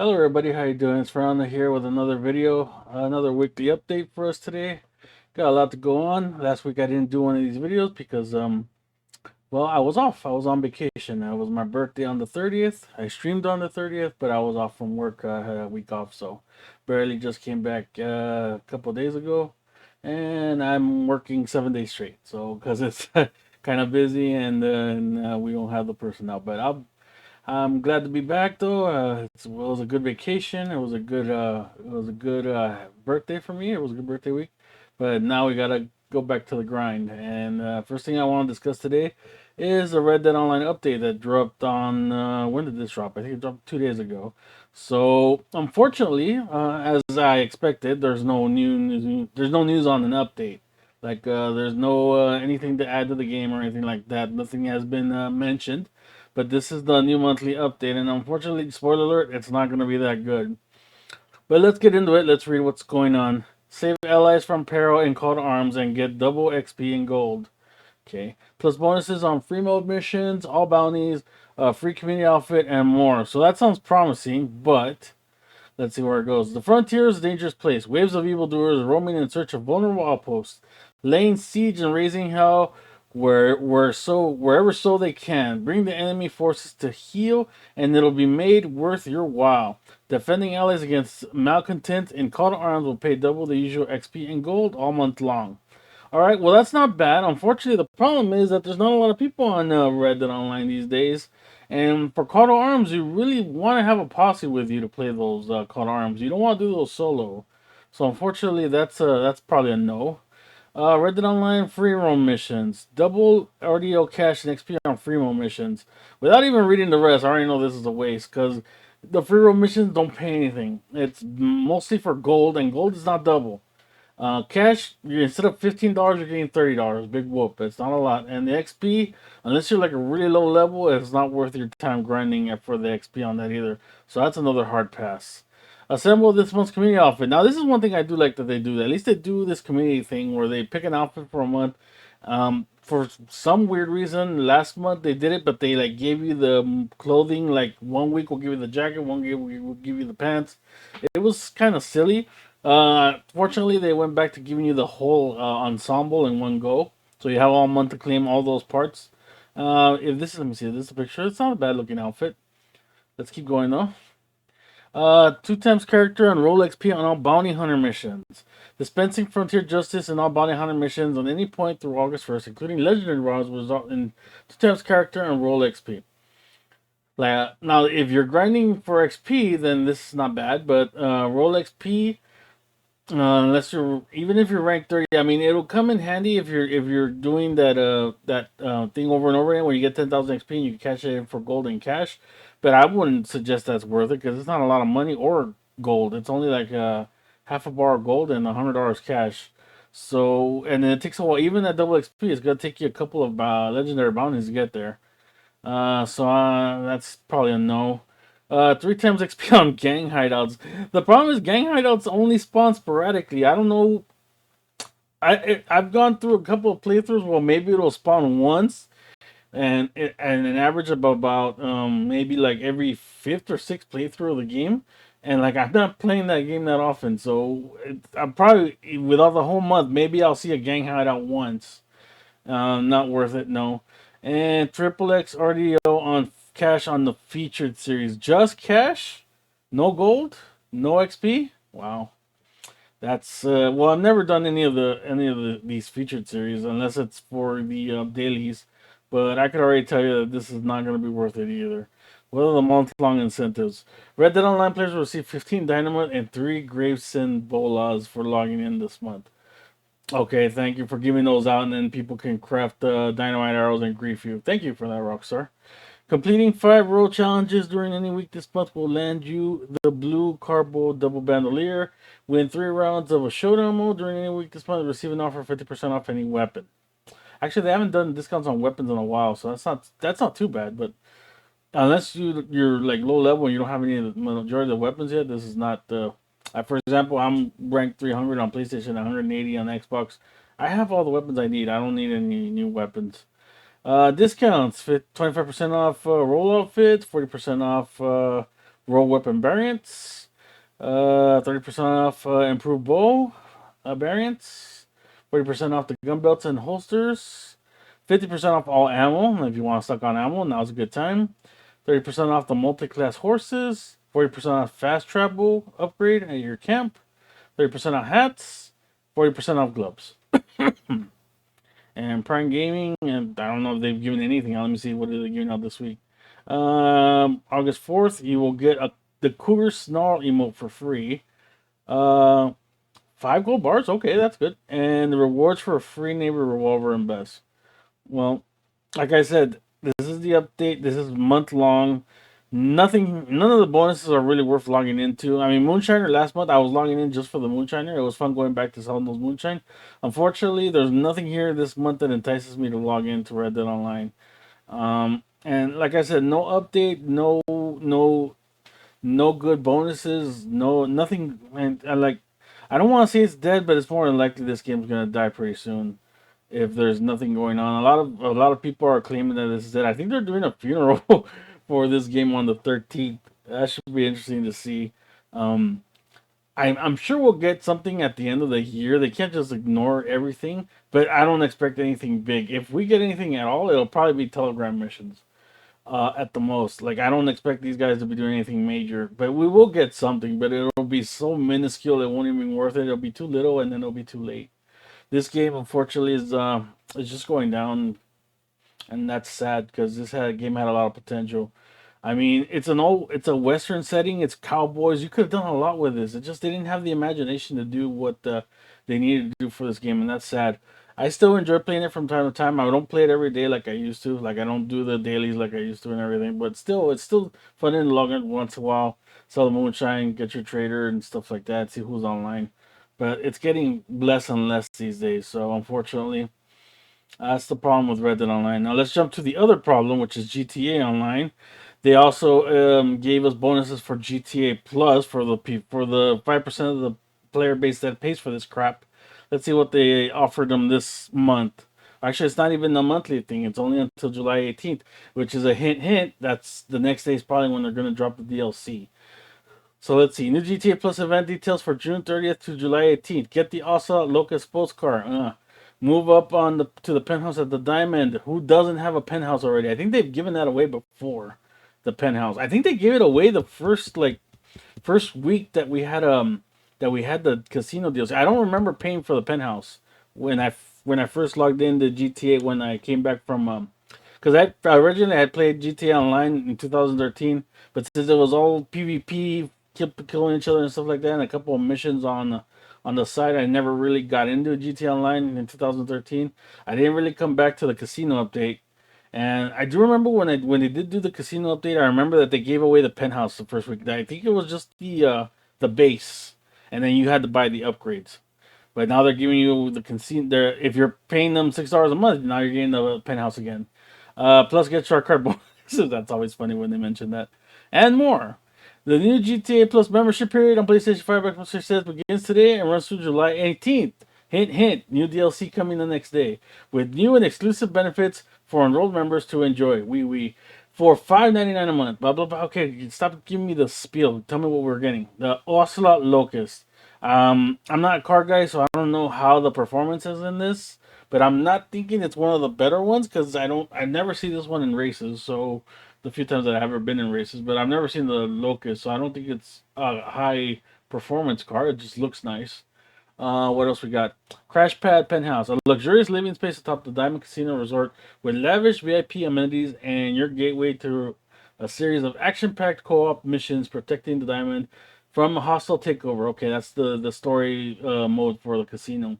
Hello everybody, how you doing? It's Fern here with another video, another weekly update for us today. Got a lot to go on. Last week I didn't do one of these videos because well, I was off. I was on vacation. It was my birthday on the 30th. I streamed on the 30th, but I was off from work. I had a week off, so barely just came back a couple days ago, and I'm working 7 days straight. So because it's kind of busy and we don't have the personnel, but I'm glad to be back though. It was a good vacation. It was a good birthday for me. It was a good birthday week. But now we gotta go back to the grind. And first thing I want to discuss today is the Red Dead Online update that dropped on when did this drop? I think it dropped 2 days ago. So unfortunately, as I expected, there's no new news. There's no news on an update. Like there's no anything to add to the game or anything like that. Nothing has been mentioned. But this is the new monthly update, and unfortunately, spoiler alert, it's not going to be that good. But let's get into it. Let's read what's going on. Save allies from peril and call to arms and get double XP and gold. Okay. Plus bonuses on free mode missions, all bounties, free community outfit, and more. So that sounds promising, but let's see where it goes. The frontier is a dangerous place. Waves of evildoers roaming in search of vulnerable outposts, laying siege and raising hell wherever so they can. Bring the enemy forces to heel, and it'll be made worth your while. Defending allies against malcontent and call to arms will pay double the usual XP and gold all month long. All right, well that's not bad. Unfortunately, the problem is that there's not a lot of people on Red Dead Online these days. And for Call to Arms, you really want to have a posse with you to play those Call to Arms. You don't want to do those solo. So unfortunately, that's probably a no. Red Dead Online free roam missions. Double RDO cash and XP on free roam missions. Without even reading the rest, I already know this is a waste because the free roam missions don't pay anything. It's mostly for gold, and gold is not double. Cash, instead of $15, you're getting $30. Big whoop. It's not a lot. And the XP, unless you're like a really low level, it's not worth your time grinding for the XP on that either. So that's another hard pass. Assemble this month's community outfit. Now, this is one thing I do like that they do. At least they do this community thing where they pick an outfit for a month. For some weird reason, last month they did it, but they like gave you the clothing. Like 1 week will give you the jacket, 1 week will give you the pants. It was kind of silly. Fortunately, they went back to giving you the whole ensemble in one go, so you have all month to claim all those parts. If this is, let me see, this is a picture. It's not a bad looking outfit. Let's keep going though. 2 times character and roll XP on all bounty hunter missions. Dispensing frontier justice in all bounty hunter missions on any point through August 1st, including legendary rounds, will result in 2 times character and roll XP. Now, if you're grinding for XP, then this is not bad, but roll XP. Unless you're even if you're ranked 30, I mean it'll come in handy if you're doing that thing over and over again where you get 10,000 XP and you cash it in for gold and cash. But I wouldn't suggest that's worth it because it's not a lot of money or gold. It's only like half a bar of gold and $100 cash. So and then it takes a while. Even at double XP, it's gonna take you a couple of legendary bounties to get there. So that's probably a no. 3 times XP on gang hideouts. The problem is gang hideouts only spawn sporadically. I don't know. I've gone through a couple of playthroughs where maybe it'll spawn once, and an average of about maybe like every fifth or sixth playthrough of the game. And like I'm not playing that game that often, so I'm probably without the whole month. Maybe I'll see a gang hideout once. Not worth it, no. And triple X RDO on cash on the featured series. Just cash? No gold? No XP? Wow. That's well, I've never done these featured series unless it's for the dailies, but I could already tell you that this is not going to be worth it either. What are the month-long incentives? Red Dead Online players will receive 15 Dynamite and 3 Gravesend Bolas for logging in this month. Okay, thank you for giving those out, and then people can craft dynamite arrows and grief you. Thank you for that, Rockstar. Completing 5 roll challenges during any week this month will land you the blue carbo double bandolier. Win 3 rounds of a showdown mode during any week this month. Receive an offer 50% off any weapon. Actually, they haven't done discounts on weapons in a while, so that's not too bad. But unless you're like low level and you don't have any of the majority of the weapons yet, this is not the. For example, I'm ranked 300 on PlayStation, 180 on Xbox. I have all the weapons I need. I don't need any new weapons. Discounts: 25% off roll outfits, 40% off roll weapon variants, 30% off improved bow variants, 40% off the gun belts and holsters, 50% off all ammo. If you want to stock on ammo, now's a good time. 30% off the multi-class horses, 40% off fast travel upgrade at your camp, 30% off hats, 40% off gloves. And Prime Gaming, and I don't know if they've given anything out. Let me see what are they giving out this week. August 4th, you will get the Cougar Snarl emote for free. 5 gold bars, okay, that's good. And the rewards for a free neighbor revolver and vest. Well, like I said, this is the update. This is month long. None of the bonuses are really worth logging into. I mean, Moonshiner last month, I was logging in just for the Moonshiner. It was fun going back to selling those Moonshine. Unfortunately, there's nothing here this month that entices me to log into Red Dead Online. And like I said, no update, no good bonuses, nothing. And I don't want to say it's dead, but it's more than likely this game's gonna die pretty soon if there's nothing going on. A lot of people are claiming that this is it. I think they're doing a funeral for this game on the 13th. That should be interesting to see. Um, I'm sure we'll get something at the end of the year. They can't just ignore everything, but I don't expect anything big. If we get anything at all, it'll probably be Telegram missions at the most. Like, I don't expect these guys to be doing anything major, but we will get something, but it'll be so minuscule it won't even be worth it. It'll be too little and then it'll be too late. This game, unfortunately, is just going down, and that's sad because game had a lot of potential. I mean, it's a Western setting. It's cowboys. You could have done a lot with this. It just they didn't have the imagination to do what they needed to do for this game, and that's sad. I still enjoy playing it from time to time. I don't play it every day like I used to. Like I don't do the dailies like I used to and everything. But still, it's still fun to log in once in a while, sell the moonshine, get your trader and stuff like that. See who's online. But it's getting less and less these days. So unfortunately, that's the problem with Red Dead Online. Now let's jump to the other problem, which is GTA Online. They also gave us bonuses for GTA Plus for the 5% of the player base that pays for this crap. Let's see what they offered them this month. Actually, it's not even a monthly thing. It's only until July 18th, which is a hint. That's the next day is probably when they're going to drop the DLC. So let's see. New GTA Plus event details for June 30th to July 18th. Get the Ossa Locust sports car. Move up to the penthouse at the Diamond. Who doesn't have a penthouse already? I think they've given that away before. The penthouse. I think they gave it away the first week that we had the casino deals. I don't remember paying for the penthouse when I first logged into GTA when I came back from because I originally had played GTA Online in 2013, but since it was all PvP, kept killing each other and stuff like that, and a couple of missions on the side, I never really got into GTA Online in 2013. I didn't really come back to the casino update. And I do remember when they did do the casino update, I remember that they gave away the penthouse the first week. I think it was just the base, and then you had to buy the upgrades. But now they're giving you the casino. If you're paying them $6 a month, now you're getting the penthouse again. Plus, get shark card bonuses. That's always funny when they mention that, and more. The new GTA Plus membership period on PlayStation 5 Xbox Series begins today and runs through July 18th. Hint, hint, new DLC coming the next day with new and exclusive benefits for enrolled members to enjoy. For $5.99 a month. Blah, blah, blah. Okay, stop giving me the spiel. Tell me what we're getting. The Ocelot Locust. I'm not a car guy, so I don't know how the performance is in this, but I'm not thinking it's one of the better ones because I never see this one in races. So the few times that I've ever been in races, but I've never seen the Locust, so I don't think it's a high performance car. It just looks nice. What else we got? Crash Pad Penthouse, a luxurious living space atop the Diamond Casino Resort with lavish VIP amenities and your gateway to a series of action-packed co-op missions protecting the Diamond from a hostile takeover. Okay, that's the story mode for the casino.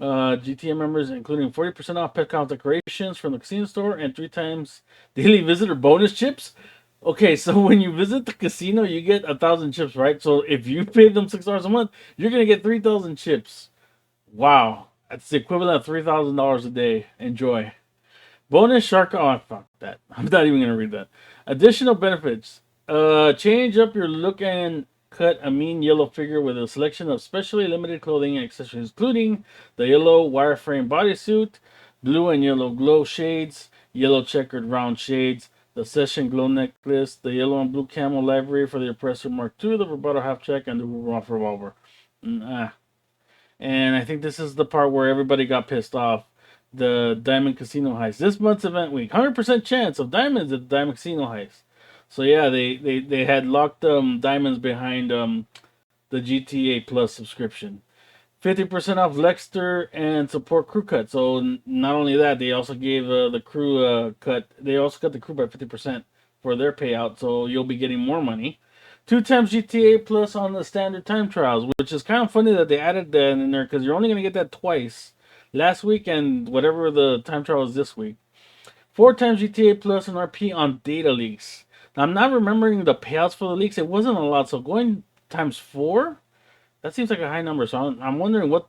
GTA members, including 40% off pet count decorations from the casino store and 3 times daily visitor bonus chips. Okay, so when you visit the casino, you get 1,000 chips, right? So if you pay them $6 a month, you're gonna get 3,000 chips. Wow, that's the equivalent of $3,000 a day. Enjoy. Bonus shark. Oh, fuck that. I'm not even gonna read that. Additional benefits. Change up your look and cut a mean yellow figure with a selection of specially limited clothing and accessories, including the yellow wireframe bodysuit, blue and yellow glow shades, yellow checkered round shades, the Session Glow Necklace, the Yellow and Blue Camel Library for the Oppressor Mark II, the Vibrato Half Check, and the Rough Revolver. And I think this is the part where everybody got pissed off. The Diamond Casino Heist. This month's event week, 100% chance of diamonds at the Diamond Casino Heist. So yeah, they had locked diamonds behind the GTA Plus subscription. 50% off Lexter and support crew cut. So not only that, they also gave the crew cut. They also cut the crew by 50% for their payout. So you'll be getting more money. 2 times GTA Plus on the standard time trials, which is kind of funny that they added that in there because you're only going to get that twice. Last week and whatever the time trial is this week. 4 times GTA Plus and RP on data leaks. Now, I'm not remembering the payouts for the leaks. It wasn't a lot. So going times 4, that seems like a high number. So I'm wondering what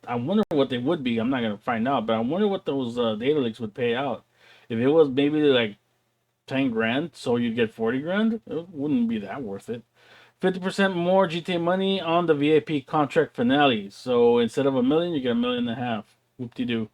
I'm wondering what they would be. I'm not gonna find out, but I'm wondering what those data leaks would pay out. If it was maybe like 10 grand, so you'd get 40 grand, it wouldn't be that worth it. 50% more GTA money on the VIP contract finale. So instead of $1 million, you get $1.5 million. Whoop-de-doo.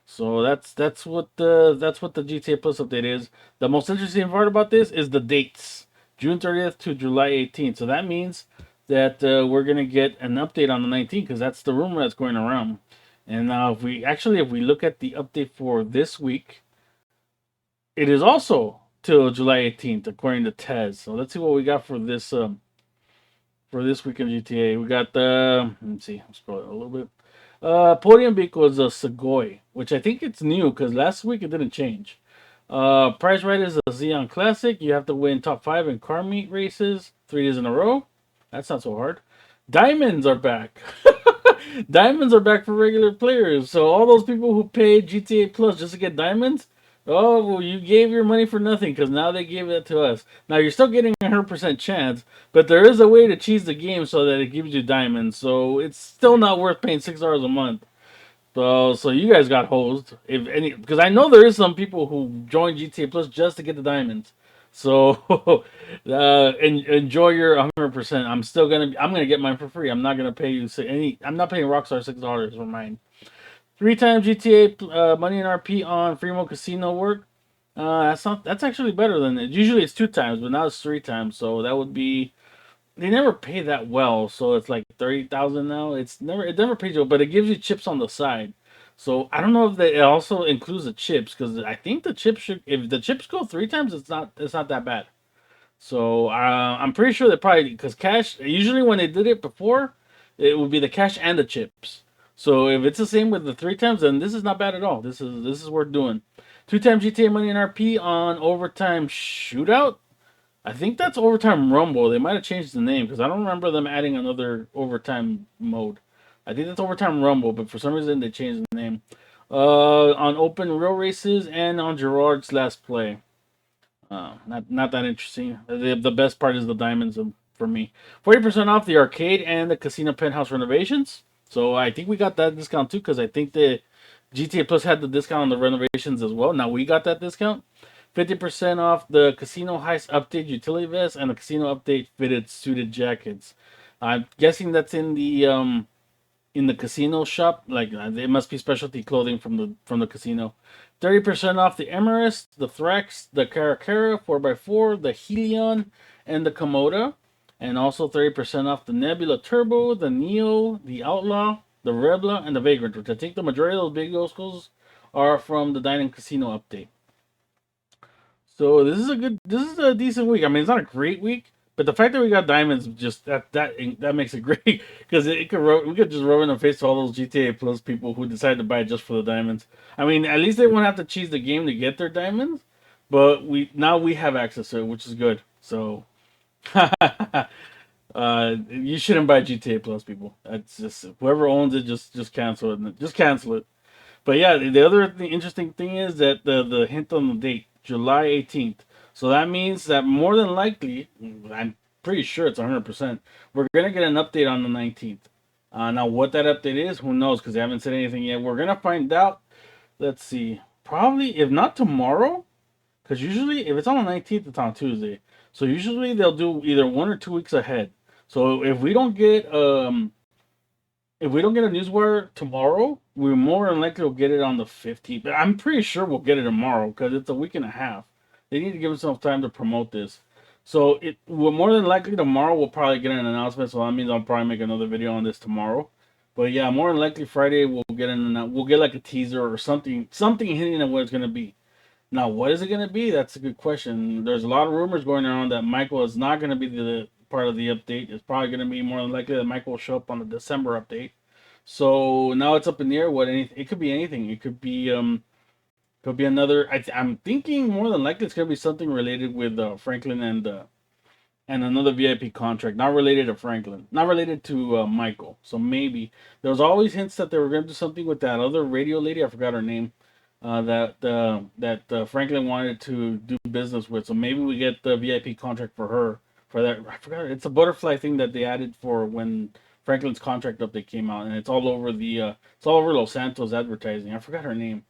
So that's what the GTA Plus update is. The most interesting part about this is the dates, June 30th to July 18th. So that means that we're gonna get an update on the 19th because that's the rumor that's going around. And now if we look at the update for this week, it is also till July 18th according to Tez. So let's see what we got for this week in GTA. We got the let's see, I'll scroll it a little bit. Podium vehicle is a Sugoi, which I think it's new because last week it didn't change. Prize right is a Xeon Classic. You have to win top 5 in car meet races 3 days in a row. That's not so hard. Diamonds are back. Diamonds are back for regular players. So all those people who paid GTA Plus just to get diamonds, oh, well, you gave your money for nothing because now they gave it to us. Now you're still getting a 100% chance, but there is a way to cheese the game so that it gives you diamonds. So it's still not worth paying $6 a month. So you guys got hosed, if any, because I know there is some people who join GTA Plus just to get the diamonds. So enjoy your 100%. I'm gonna get mine for free. I'm not gonna pay you any. I'm not paying Rockstar $6 for mine. 3 times GTA money and RP on Freemode Casino work. That's actually better than it. Usually it's 2 times, but now it's 3 times. So that would be, they never pay that well, so it's like 30,000 now. It never pays well, but it gives you chips on the side. So I don't know if it also includes the chips because I think the chips should. If the chips go 3 times, it's not that bad. So I'm pretty sure they probably, because cash usually when they did it before, it would be the cash and the chips. So if it's the same with the 3 times, then this is not bad at all. This is worth doing. 2 times GTA money and RP on overtime shootout. I think that's Overtime Rumble. They might have changed the name because I don't remember them adding another overtime mode. I think that's Overtime Rumble, but for some reason they changed the name. On open real races and on Gerald's last play. Not that interesting. The best part is the diamonds for me. 40% off the arcade and the casino penthouse renovations. So I think we got that discount too because I think the GTA Plus had the discount on the renovations as well. Now we got that discount. 50% off the Casino Heist Update Utility Vest and the Casino Update Fitted Suited Jackets. I'm guessing that's in the casino shop. Like it must be specialty clothing from the casino. 30% off the Emerus, the Thrax, the Caracara 4x4, the Hellion, and the Komoda. And also 30% off the Nebula Turbo, the Neo, the Outlaw, the Rebla, and the Vagrant, which I think the majority of those big goals are from the Dining Casino update. So this is a decent week. I mean, it's not a great week, but the fact that we got diamonds just that makes it great because we could just rub in the face to all those GTA Plus people who decided to buy it just for the diamonds. I mean, at least they won't have to cheese the game to get their diamonds, but we have access to it, which is good. So you shouldn't buy GTA Plus, people. That's just whoever owns it, just cancel it. Just cancel it. But yeah, the other interesting thing is that the hint on the date, July 18th. So that means that more than likely, I'm pretty sure it's 100%, we're going to get an update on the 19th. Now, what that update is, who knows, because they haven't said anything yet. We're going to find out, let's see, probably, if not tomorrow, because usually, if it's on the 19th, it's on Tuesday. So usually they'll do either 1 or 2 weeks ahead. So if we don't get a newswire tomorrow, we more than likely will get it on the 15th. But I'm pretty sure we'll get it tomorrow because it's a week and a half. They need to give themselves time to promote this. So it well, more than likely tomorrow we'll probably get an announcement. So that means I'll probably make another video on this tomorrow. But yeah, more than likely Friday we'll get like a teaser or something hinting at what it's gonna be. Now, what is it going to be? That's a good question. There's a lot of rumors going around that Michael is not going to be the part of the update. It's probably going to be more than likely that Michael will show up on the December update. So now it's up in the air. It could be anything. It could be another. I'm thinking more than likely it's going to be something related with Franklin and another VIP contract, not related to Franklin, not related to Michael. So maybe there was always hints that they were going to do something with that other radio lady. I forgot her name. That Franklin wanted to do business with. So maybe we get the VIP contract for her for that. I forgot. It's a butterfly thing that they added for when Franklin's contract update came out, and it's all over it's all over Los Santos advertising. I forgot her name,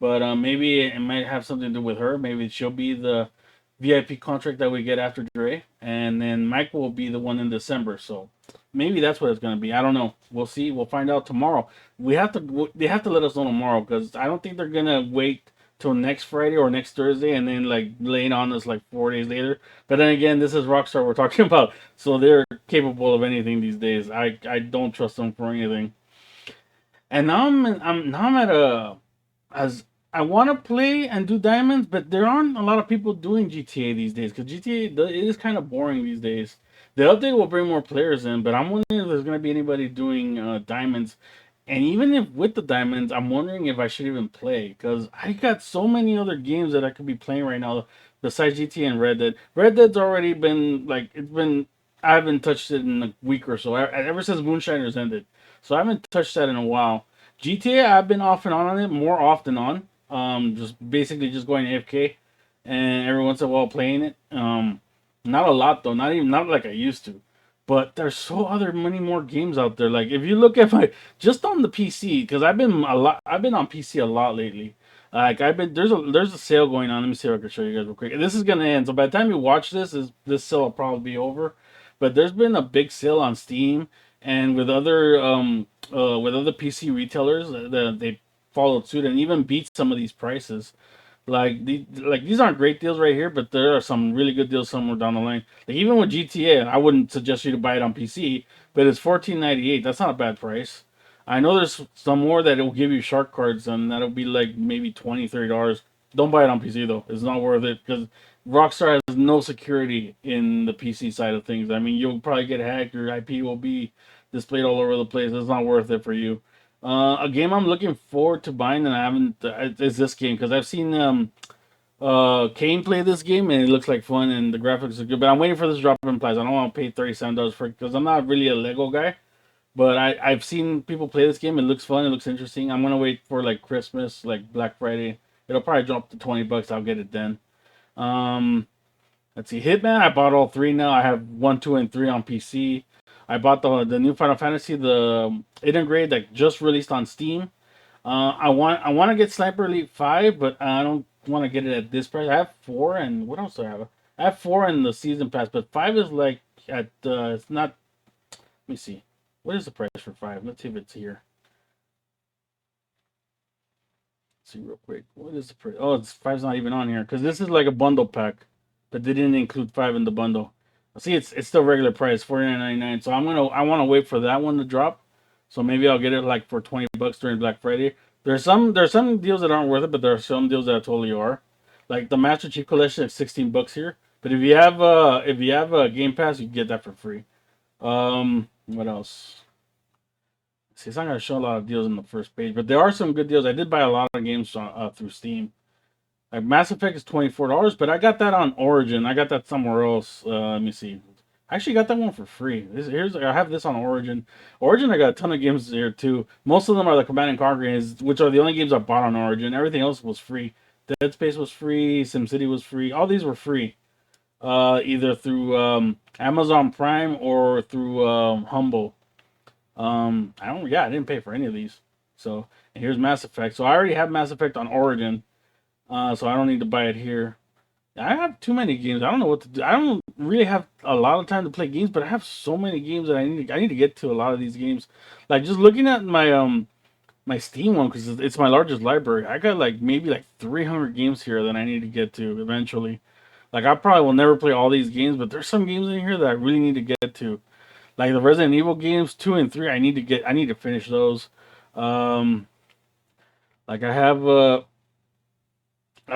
but maybe it might have something to do with her. Maybe she'll be the VIP contract that we get after Dre, and then Mike will be the one in December. So maybe that's what it's gonna be. I don't know. We'll see. We'll find out tomorrow. They have to let us know tomorrow because I don't think they're gonna wait till next Friday or next Thursday and then like lay it on us like 4 days later. But then again, this is Rockstar we're talking about, so they're capable of anything these days. I don't trust them for anything. And now I'm at a as I want to play and do diamonds, but there aren't a lot of people doing GTA these days because GTA it is kind of boring these days. The update will bring more players in, but I'm wondering if there's going to be anybody doing diamonds. And even if with the diamonds, I'm wondering if I should even play because I got so many other games that I could be playing right now besides GTA and Red Dead. Red Dead's already been like I haven't touched it in a week or so ever since Moonshiners ended, so I haven't touched that in a while. GTA, I've been off and on it more often on. Just basically just going AFK, and every once in a while playing it. Not a lot though, not like I used to. But there's so other many more games out there. Like if you look at my just on the PC, because I've been on PC a lot lately. Like I've been there's a sale going on. Let me see if I can show you guys real quick. This is gonna end. So by the time you watch this sale will probably be over. But there's been a big sale on Steam and with other PC retailers that they followed suit and even beat some of these prices. Like these aren't great deals right here, but there are some really good deals somewhere down the line. Like even with GTA, I wouldn't suggest you to buy it on PC, but it's 14.98. That's not a bad price. I know there's some more that it will give you shark cards, and that'll be like maybe $20-$30. Don't buy it on PC though; it's not worth it because Rockstar has no security in the PC side of things. I mean, you'll probably get hacked. Your IP will be displayed all over the place. It's not worth it for you. A game I'm looking forward to buying and I haven't is this game because I've seen Kane play this game and it looks like fun and the graphics are good. But I'm waiting for this to drop in price. I don't want to pay $37 for it because I'm not really a Lego guy. But I've seen people play this game. It looks fun. It looks interesting. I'm gonna wait for like Christmas, like Black Friday. It'll probably drop to $20. I'll get it then. Um, let's see, Hitman. I bought all three now. I have 1, 2, and 3 on PC. I bought the new Final Fantasy, the Integrate that just released on Steam. I want to get Sniper Elite 5, but I don't want to get it at this price. I have 4, and what else do I have? I have 4 in the season pass, but 5 is like at it's not. Let me see. What is the price for 5? Let's see if it's here. Let's see real quick. What is the price? Oh, it's 5's not even on here because this is like a bundle pack, but they didn't include 5 in the bundle. See, it's still regular price, $49.99. So I want to wait for that one to drop. So maybe I'll get it like for $20 during Black Friday. There's some deals that aren't worth it, but there are some deals that totally are. Like the Master Chief Collection is $16 here. But if you have a Game Pass, you can get that for free. What else? See, it's not gonna show a lot of deals on the first page, but there are some good deals. I did buy a lot of games through Steam. Like Mass Effect is $24, but I got that on Origin. I got that somewhere else. Let me see. I actually got that one for free. I have this on Origin. Origin, I got a ton of games here too. Most of them are the Command and Conquer games, which are the only games I bought on Origin. Everything else was free. Dead Space was free. SimCity was free. All these were free. Either through Amazon Prime or through Humble. I didn't pay for any of these. So, and here's Mass Effect. So I already have Mass Effect on Origin. So I don't need to buy it here. I have too many games. I don't know what to do. I don't really have a lot of time to play games, but I have so many games that I need to get to a lot of these games. Like just looking at my Steam one because it's my largest library. I got like maybe like 300 games here that I need to get to eventually. Like I probably will never play all these games, but there's some games in here that I really need to get to. Like the Resident Evil games 2 and 3, I need to get. I need to finish those. Um, like I have a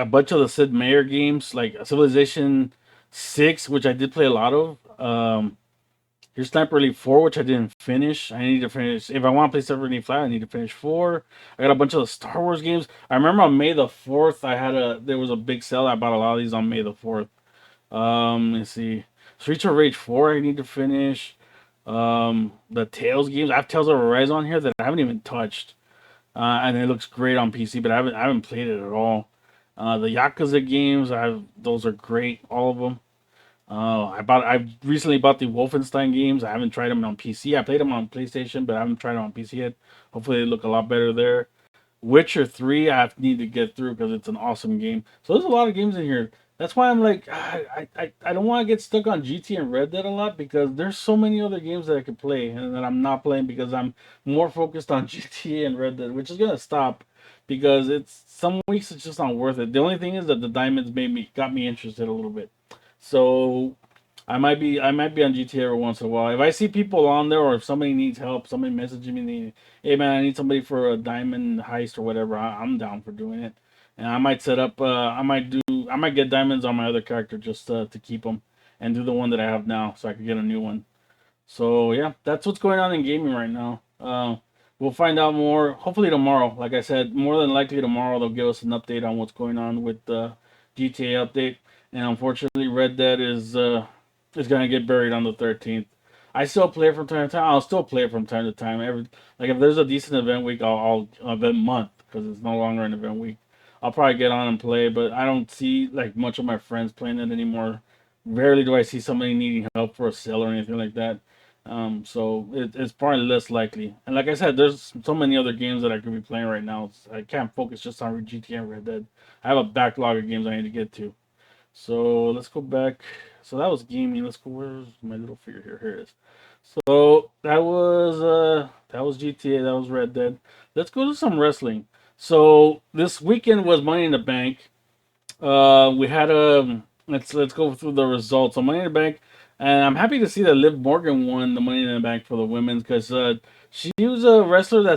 bunch of the Sid Meier games, like Civilization 6, which I did play a lot of. Here's Sniper Elite 4, which I didn't finish. I need to finish. If I want to play Sniper Elite 5, I need to finish 4. I got a bunch of the Star Wars games. I remember on May the 4th, there was a big sale. I bought a lot of these on May the 4th. Let's see. Streets of Rage 4, I need to finish. The Tales games. I have Tales of Arise on here that I haven't even touched. And it looks great on PC, but I haven't played it at all. The Yakuza games, those are great, all of them. I recently bought the Wolfenstein games. I haven't tried them on PC. I played them on PlayStation, but I haven't tried them on PC yet. Hopefully, they look a lot better there. Witcher 3, need to get through because it's an awesome game. So there's a lot of games in here. That's why I'm like, I don't want to get stuck on GT and Red Dead a lot because there's so many other games that I could play and that I'm not playing because I'm more focused on GTA and Red Dead, which is gonna stop because it's some weeks it's just not worth it. The only thing is that the diamonds got me interested a little bit. So I might be on GTA every once in a while. If I see people on there or if somebody needs help, somebody messaging me, hey man, I need somebody for a diamond heist or whatever, I'm down for doing it. And I might set up, I might get diamonds on my other character just to keep them and do the one that I have now so I can get a new one. So yeah, that's what's going on in gaming right now. We'll find out more hopefully tomorrow. Like I said, more than likely tomorrow they'll give us an update on what's going on with the GTA update. And unfortunately, Red Dead is gonna get buried on the 13th. I still play it from time to time. I'll still play it from time to time. Like if there's a decent event week, I'll event month because it's no longer an event week. I'll probably get on and play, but I don't see like much of my friends playing it anymore. Rarely do I see somebody needing help for a sale or anything like that. So it's probably less likely. And like I said, there's so many other games that I could be playing right now. I can't focus just on GTA and Red Dead. I have a backlog of games I need to get to. So let's go back. So that was gaming. Let's go. Where's my little figure here? Here it is. So that was GTA. That was Red Dead. Let's go to some wrestling. So this weekend was Money in the Bank. We had a let's go through the results on Money in the Bank, and I'm happy to see that Liv Morgan won the Money in the Bank for the women's because she was a wrestler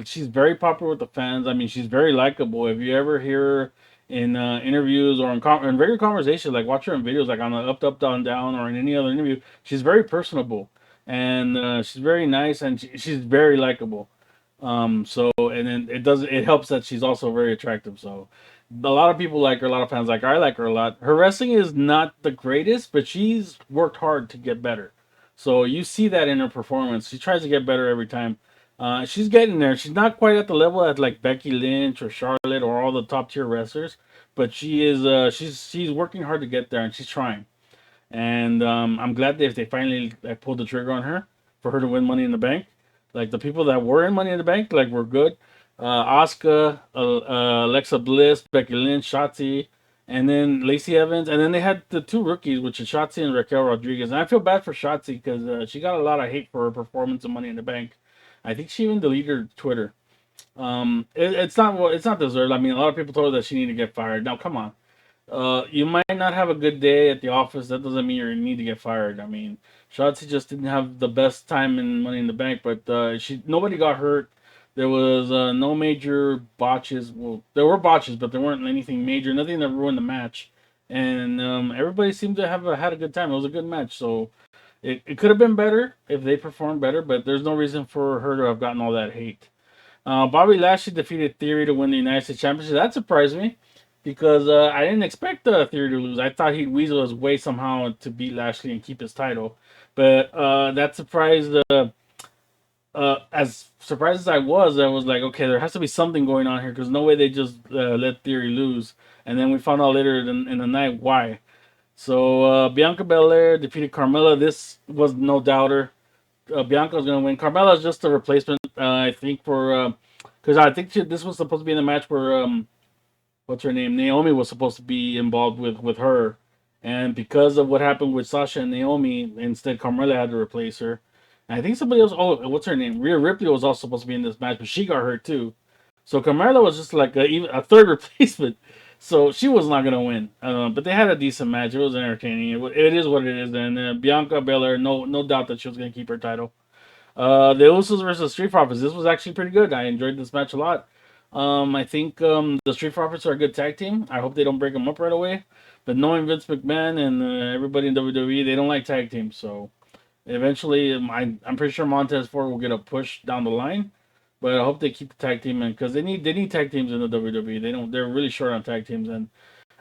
she's very popular with the fans. I mean, she's very likable. If you ever hear her in interviews or in regular conversation, like watch her in videos, like on the up, down, down, or in any other interview, she's very personable and she's very nice and she's very likable. So and then it helps that she's also very attractive. So a lot of people like her, a lot of fans like her. I like her a lot. Her wrestling is not the greatest, but she's worked hard to get better. So you see that in her performance. She tries to get better every time. She's getting there. She's not quite at the level at like Becky Lynch or Charlotte or all the top tier wrestlers, but she is. She's working hard to get there, and she's trying. And I'm glad that if they finally pulled the trigger on her for her to win Money in the Bank. Like the people that were in Money in the Bank, like were good. Asuka, Alexa Bliss, Becky Lynch, Shotzi, and then Lacey Evans, and then they had the two rookies, which is Shotzi and Raquel Rodriguez. And I feel bad for Shotzi because she got a lot of hate for her performance in Money in the Bank. I think she even deleted her Twitter. It's not deserved. I mean, a lot of people told her that she needed to get fired. Now, come on. You might not have a good day at the office. That doesn't mean you need to get fired. I mean, Shotzi just didn't have the best time in Money in the Bank, but nobody got hurt. There was no major botches. Well, there were botches, but there weren't anything major. Nothing that ruined the match, and everybody seemed to have had a good time. It was a good match, so it could have been better if they performed better. But there's no reason for her to have gotten all that hate. Bobby Lashley defeated Theory to win the United States Championship. That surprised me because I didn't expect Theory to lose. I thought he'd weasel his way somehow to beat Lashley and keep his title. But that surprised. As surprised as I was like, okay, there has to be something going on here because no way they just let Theory lose. And then we found out later in the night why. So Bianca Belair defeated Carmella. This was no doubter. Bianca was going to win. Carmella is just a replacement, I think, for because I think this was supposed to be in the match where what's her name, Naomi was supposed to be involved with her, and because of what happened with Sasha and Naomi, instead Carmella had to replace her. And I think somebody else. Oh, what's her name? Rhea Ripley was also supposed to be in this match, but she got hurt too. So Carmella was just like even a third replacement. So she was not gonna win. But they had a decent match. It was entertaining. It is what it is. And Bianca Belair, no doubt that she was gonna keep her title. The Usos versus Street Profits. This was actually pretty good. I enjoyed this match a lot. I think the Street Profits are a good tag team. I hope they don't break them up right away. But knowing Vince McMahon and everybody in WWE, they don't like tag teams. So eventually, I'm pretty sure Montez Ford will get a push down the line. But I hope they keep the tag team in because they need tag teams in the WWE. They're really short on tag teams, and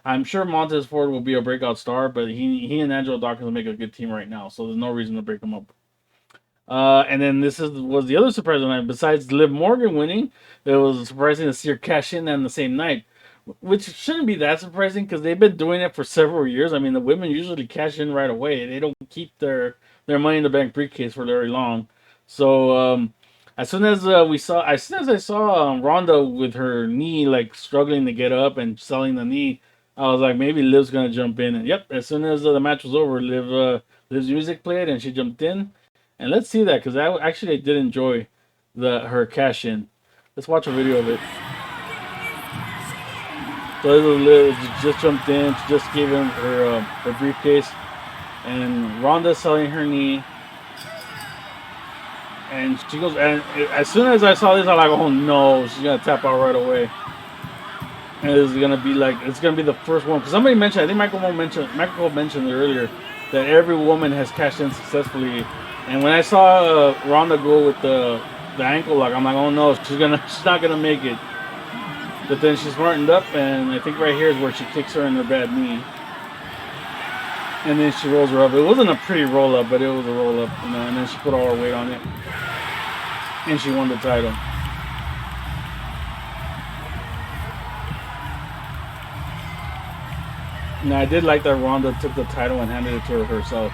I'm sure Montez Ford will be a breakout star. But he and Angelo Dawkins make a good team right now, so there's no reason to break them up. And then was the other surprising night. Besides Liv Morgan winning, it was surprising to see her cash in on the same night, which shouldn't be that surprising because they've been doing it for several years. I mean, the women usually cash in right away. They don't keep their Money in the Bank briefcase for very long. So as soon as I saw Ronda with her knee like struggling to get up and selling the knee, I was like, maybe Liv's gonna jump in. And yep, as soon as the match was over, Liv's music played and she jumped in. And let's see that because I did enjoy her cash in. Let's watch a video of it. So Liv just jumped in. She just gave him her briefcase, and Ronda's selling her knee. And she goes, and as soon as I saw this, I'm like, oh no, she's gonna tap out right away. And it's gonna be the first one because somebody mentioned, I think Michael mentioned it earlier, that every woman has cashed in successfully. And when I saw Ronda go with the ankle lock, I'm like, oh no, she's not gonna make it. But then she smartened up, and I think right here is where she kicks her in her bad knee. And then she rolls her up. It wasn't a pretty roll up, but it was a roll up, and then she put all her weight on it, and she won the title. Now I did like that Ronda took the title and handed it to her herself.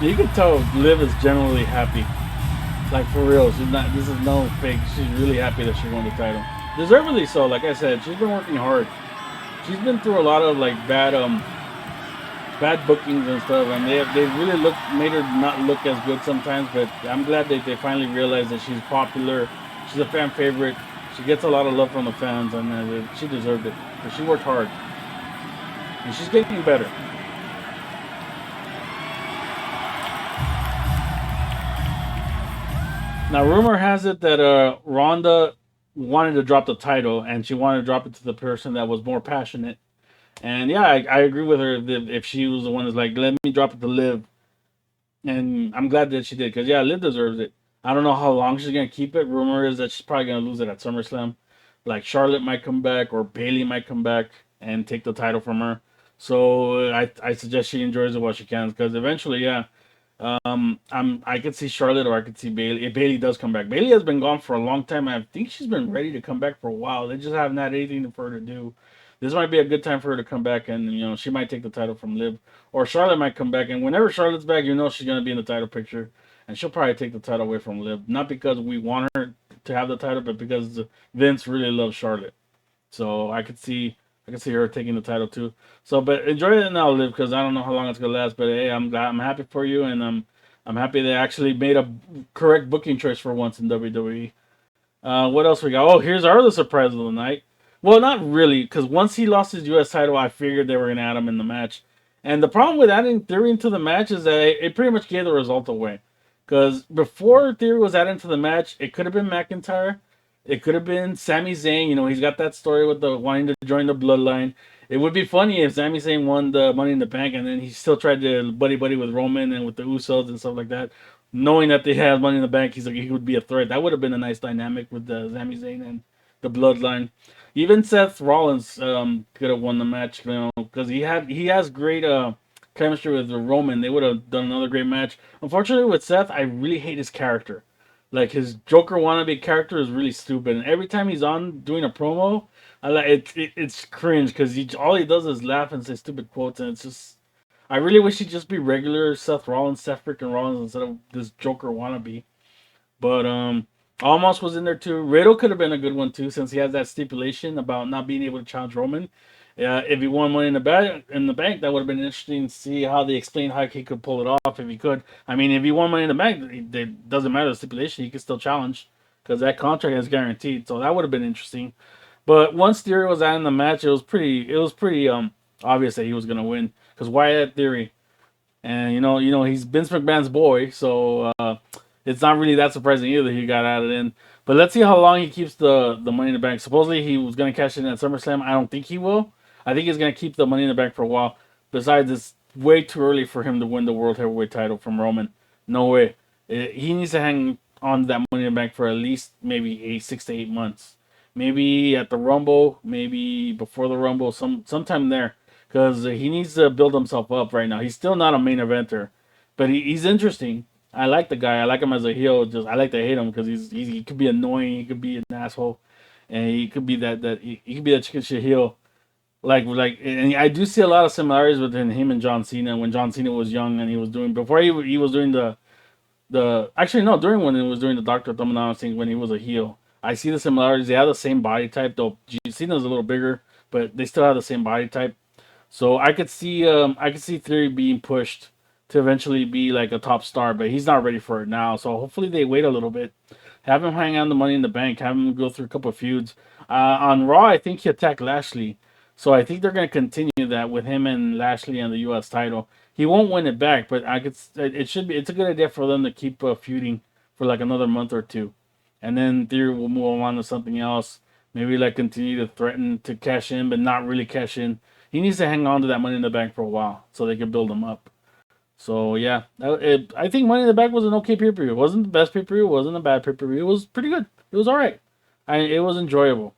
You can tell Liv is generally happy. Like for real, this is no fake. She's really happy that she won the title. Deservedly so, like I said, she's been working hard. She's been through a lot of like bad bookings and stuff, and they really made her not look as good sometimes, but I'm glad that they finally realized that she's popular. She's a fan favorite. She gets a lot of love from the fans, and she deserved it. Because she worked hard. And she's getting better. Now, rumor has it that Ronda wanted to drop the title, and she wanted to drop it to the person that was more passionate. And yeah, I agree with her if she was the one that's like, let me drop it to Liv. And I'm glad that she did, because yeah, Liv deserves it. I don't know how long she's going to keep it. Rumor is that she's probably going to lose it at SummerSlam. Like Charlotte might come back, or Bayley might come back and take the title from her. So I suggest she enjoys it while she can, because eventually, yeah, I could see Charlotte or I could see Bayley. If Bayley does come back, Bayley has been gone for a long time. I think she's been ready to come back for a while. They just haven't had anything for her to do. This might be a good time for her to come back, and she might take the title from Liv, or Charlotte might come back. And whenever Charlotte's back, she's gonna be in the title picture, and she'll probably take the title away from Liv. Not because we want her to have the title, but because Vince really loves Charlotte. So I could see her taking the title too. So, but enjoy it now, Liv, because I don't know how long it's gonna last. But hey, I'm happy for you, and I'm happy they actually made a correct booking choice for once in WWE. What else we got? Oh, here's our other surprise of the night. Well, not really, because once he lost his U.S. title, I figured they were gonna add him in the match. And the problem with adding Theory into the match is that it pretty much gave the result away. Because before Theory was added into the match, it could have been McIntyre. It could have been Sami Zayn. He's got that story with the wanting to join the bloodline. It would be funny if Sami Zayn won the Money in the Bank and then he still tried to buddy with Roman and with the Usos and stuff like that. Knowing that they had Money in the Bank, he would be a threat. That would have been a nice dynamic with the Sami Zayn and the bloodline. Even Seth Rollins could have won the match, because he has great chemistry with Roman. They would have done another great match. Unfortunately, with Seth, I really hate his character. Like his Joker wannabe character is really stupid, and every time he's on doing a promo, I like it's cringe because all he does is laugh and say stupid quotes, and it's just I really wish he'd just be regular Seth Rollins, Seth freaking Rollins, instead of this Joker wannabe. But almost was in there too. Riddle could have been a good one too, since he has that stipulation about not being able to challenge Roman. If he won Money in the bank, that would have been interesting to see how they explain how he could pull it off if he could. I mean, if he won Money in the Bank, it doesn't matter the stipulation; he could still challenge because that contract is guaranteed. So that would have been interesting. But once Theory was out in the match, it was pretty obvious that he was gonna win because Wyatt Theory, and he's Vince McMahon's boy, so it's not really that surprising either he got added in. But let's see how long he keeps the Money in the Bank. Supposedly he was gonna cash in at SummerSlam. I don't think he will. I think he's gonna keep the Money in the Bank for a while. Besides, it's way too early for him to win the World Heavyweight title from Roman. No way. He needs to hang on to that Money in the Bank for at least maybe 6 to 8 months. Maybe at the Rumble, maybe before the Rumble, sometime there, because he needs to build himself up right now. He's still not a main eventer, but he's interesting. I like the guy. I like him as a heel. Just I like to hate him because he could be annoying. He could be an asshole, and he could be he could be that chicken shit heel. And I do see a lot of similarities between him and John Cena when John Cena was young and he was doing before he was doing the actually no during when he was doing the Doctor Dominanos thing when he was a heel. I see the similarities. They have the same body type though. Cena's a little bigger, but they still have the same body type. So I could see Theory being pushed to eventually be like a top star, but he's not ready for it now. So hopefully they wait a little bit, have him hang on the Money in the Bank, have him go through a couple of feuds. On Raw, I think he attacked Lashley, so I think they're going to continue that with him and Lashley and the U.S. title. He won't win it back, but it should be. It's a good idea for them to keep feuding for like another month or two, and then Theory will move on to something else. Maybe like continue to threaten to cash in, but not really cash in. He needs to hang on to that Money in the Bank for a while so they can build him up. So yeah, I think Money in the Bank was an okay pay per view. It wasn't the best pay per view. It wasn't a bad pay per view. It was pretty good. It was all right. It was enjoyable.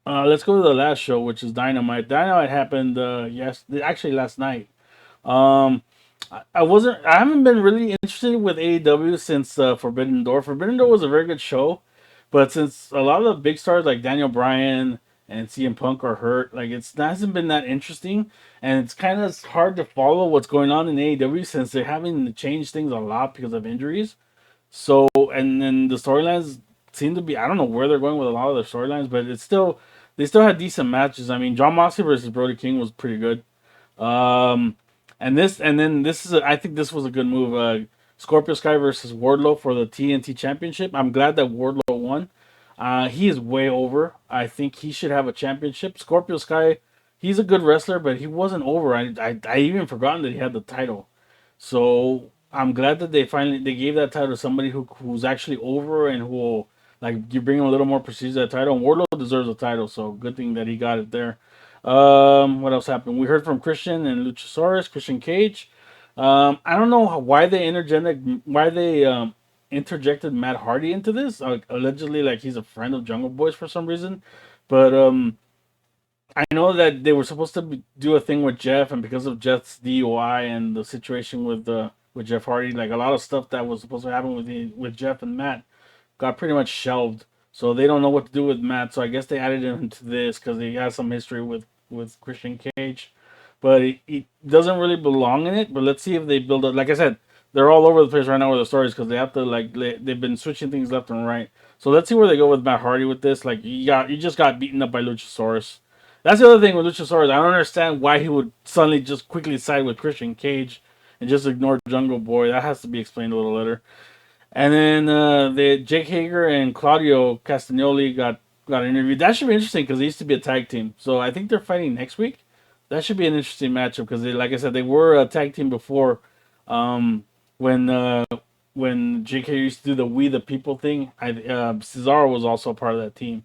Let's go to the last show, which is Dynamite. Dynamite happened actually last night. Um, I haven't been really interested with AEW since Forbidden Door. Forbidden Door was a very good show, but since a lot of the big stars like Daniel Bryan and CM Punk are hurt, like it hasn't been that interesting, and it's kind of hard to follow what's going on in AEW since they're having to change things a lot because of injuries. So, and then the storylines seem to be, I don't know where they're going with a lot of their storylines, but they still had decent matches. I mean, John Moxley versus Brody King was pretty good. Um, I think this was a good move. Scorpio Sky versus Wardlow for the TNT Championship. I'm glad that Wardlow won. He is way over. I think he should have a championship. Scorpio Sky, he's a good wrestler, but he wasn't over. I even forgotten that he had the title. So I'm glad that they gave that title to somebody who's actually over and who will like you bring him a little more prestige to that title. And Wardlow deserves a title, so good thing that he got it there. What else happened? We heard from Christian and Luchasaurus, Christian Cage. I don't know why they interjected Matt Hardy into this. Allegedly, like he's a friend of Jungle Boy's for some reason, but I know that they were supposed to do a thing with Jeff, and because of Jeff's DUI and the situation with Jeff Hardy, like a lot of stuff that was supposed to happen with Jeff and Matt got pretty much shelved. So they don't know what to do with Matt. So I guess they added him to this because he has some history with Christian Cage, but he doesn't really belong in it. But let's see if they build it. Like I said, they're all over the place right now with the stories because they have to they've been switching things left and right. So let's see where they go with Matt Hardy with this. Like you just got beaten up by Luchasaurus. That's the other thing with Luchasaurus. I don't understand why he would suddenly just quickly side with Christian Cage and just ignore Jungle Boy. That has to be explained a little later. And then the Jake Hager and Claudio Castagnoli got interviewed. That should be interesting because they used to be a tag team. So I think they're fighting next week. That should be an interesting matchup because like I said, they were a tag team before. When Jake Hager used to do the We the People thing, Cesaro was also a part of that team.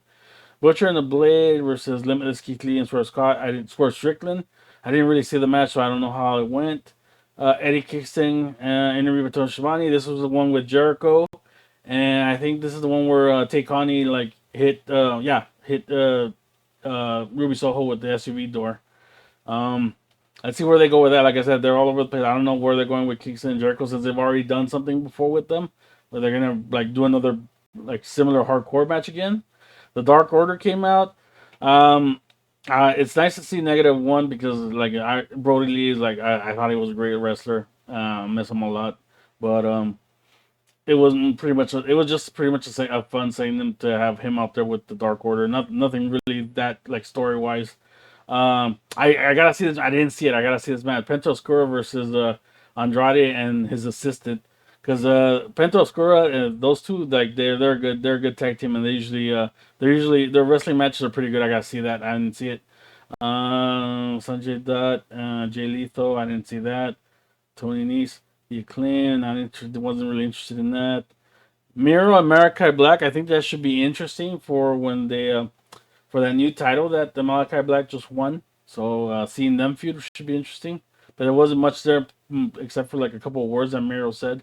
Butcher and the Blade versus Limitless Keith Lee and Swerve Strickland. I didn't really see the match, so I don't know how it went. Eddie Kingston interview with Tony Schiavone. This was the one with Jericho, and I think this is the one where Tay Conti hit Ruby Soho with the SUV door. Let's see where they go with that. Like I said, they're all over the place. I don't know where they're going with Kingston and Jericho since they've already done something before with them, but they're gonna do another similar hardcore match again. The Dark Order came out. It's nice to see -1 because like Brody Lee is like I thought he was a great wrestler. Miss him a lot, but it wasn't pretty much. It was just pretty much a fun segment to have him out there with the Dark Order. Nothing really that like story wise. I gotta see this. I didn't see it. I gotta see this match. Pento Oscuro versus Andrade and his assistant. Because Pento Oscuro, those two like they're good. They're a good tag team, and their wrestling matches are pretty good. I gotta see that. I didn't see it. Sanjay Dutt, Jay Lethal. I didn't see that. Tony Nese, The Acclaim. Wasn't really interested in that. Miro and Malachi Black. I think that should be interesting for when they for that new title that the Malachi Black just won. So seeing them feud should be interesting. But there wasn't much there except for like a couple of words that Miro said.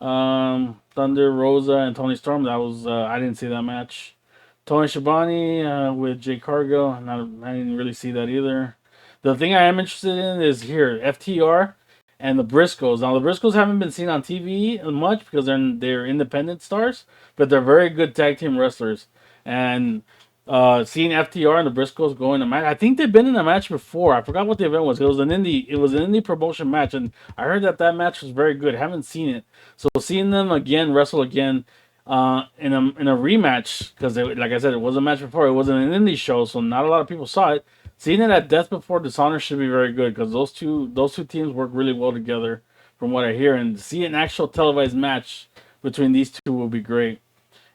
Thunder Rosa and Tony Storm. That was I didn't see that match. Tony Schiavone with Jay Cargill. I didn't really see that either. The thing I am interested in is here FTR and the Briscoes. Now the Briscoes haven't been seen on TV much because they're independent stars, but they're very good tag team wrestlers. And seeing FTR and the Briscoes go in a match, I think they've been in a match before. I forgot what the event was. It was an indie. It was an indie promotion match, and I heard that match was very good. Haven't seen it, so seeing them again wrestle again in a rematch because like I said, it was a match before. It wasn't an indie show, so not a lot of people saw it. Seeing it at Death Before Dishonor should be very good because those two teams work really well together, from what I hear. And to see an actual televised match between these two will be great.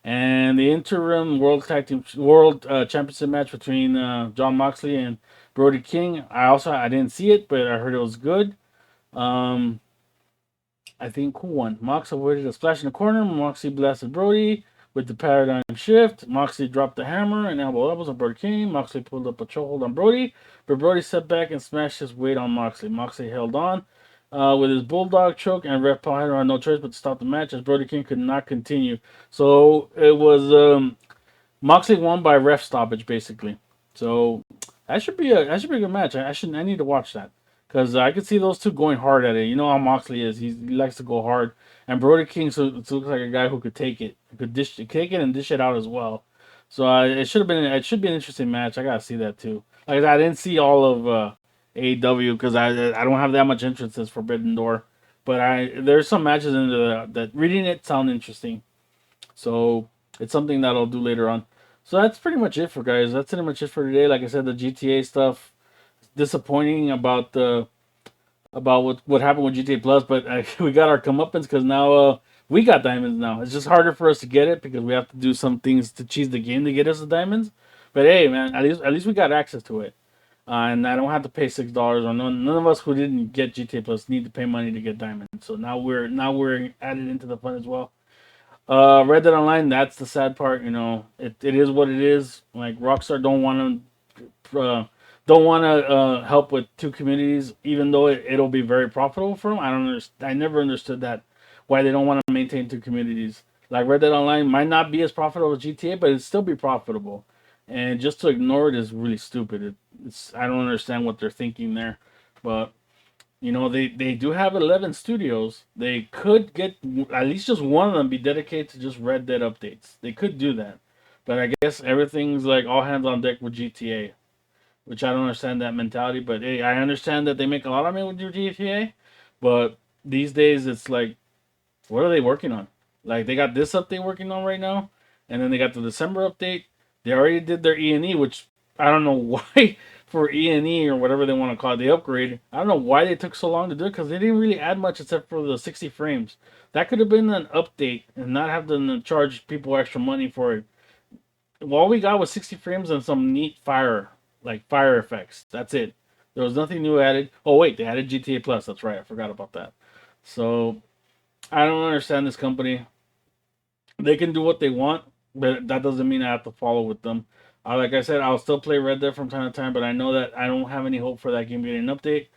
And the interim World Championship match between John Moxley and Brody King. I didn't see it, but I heard it was good. Um, I think who won? Mox avoided a splash in the corner. Moxley blasted Brody with the paradigm shift. Moxley dropped the hammer and elbow elbows on Brody King. Moxley pulled up a chokehold on Brody, but Brody stepped back and smashed his weight on Moxley. Moxley held on with his bulldog choke, and Ref Paul had no choice but to stop the match as Brody King could not continue. So it was Moxley won by ref stoppage, basically. So that should be a good match. I need to watch that because I could see those two going hard at it. You know how Moxley is; he likes to go hard. And Brody King looks like a guy who could take it, take it and dish it out as well. So it should be an interesting match. I gotta see that too. Like I didn't see all of AEW because I don't have that much interest in Forbidden Door, but there's some matches in there that reading it sound interesting. So it's something that I'll do later on. So that's pretty much it for guys. That's pretty much it for today. Like I said, the GTA stuff disappointing about what happened with GTA Plus, but we got our comeuppance because now we got diamonds now. It's just harder for us to get it because we have to do some things to cheese the game to get us the diamonds. But hey, man, at least we got access to it, and I don't have to pay $6. Or none of us who didn't get GTA Plus need to pay money to get diamonds. So now we're added into the fun as well. Red Dead Online, that's the sad part. You know, it is what it is. Like Rockstar don't want to help with two communities, even though it'll be very profitable for them. I don't understand. I never understood that why they don't want to maintain two communities. Like Red Dead Online might not be as profitable as GTA, but it'd still be profitable. And just to ignore it is really stupid. It's I don't understand what they're thinking there, but they do have 11 studios. They could get at least just one of them be dedicated to just Red Dead updates. They could do that. But I guess everything's like all hands on deck with GTA, which I don't understand that mentality. But hey, I understand that they make a lot of money with GTA. But these days it's like, what are they working on? Like they got this update working on right now, and then they got the December update. They already did their E&E, which I don't know why for E&E or whatever they want to call it, the upgrade. I don't know why they took so long to do it because they didn't really add much except for the 60 frames. That could have been an update and not have to charge people extra money for it. All we got was 60 frames and some neat fire effects. That's it. There was nothing new added. Oh wait, they added GTA Plus. That's right. I forgot about that. So I don't understand this company. They can do what they want, but that doesn't mean I have to follow with them. Like I said, I'll still play Red Dead from time to time, but I know that I don't have any hope for that game getting an update.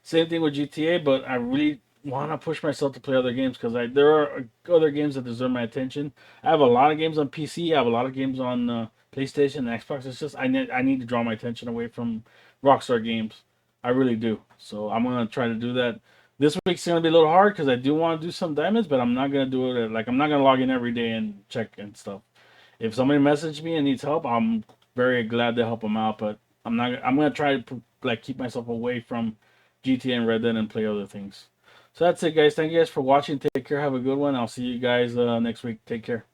Same thing with GTA, but I really want to push myself to play other games because there are other games that deserve my attention. I have a lot of games on PC. I have a lot of games on PlayStation and Xbox. It's just I need to draw my attention away from Rockstar games. I really do. So I'm gonna try to do that. This week's gonna be a little hard because I do want to do some diamonds, but I'm not gonna do it. Like I'm not gonna log in every day and check and stuff. If somebody messaged me and needs help, I'm very glad to help them out. But I'm not. I'm gonna try to like keep myself away from GTA and Red Dead and play other things. So that's it, guys. Thank you guys for watching. Take care. Have a good one. I'll see you guys next week. Take care.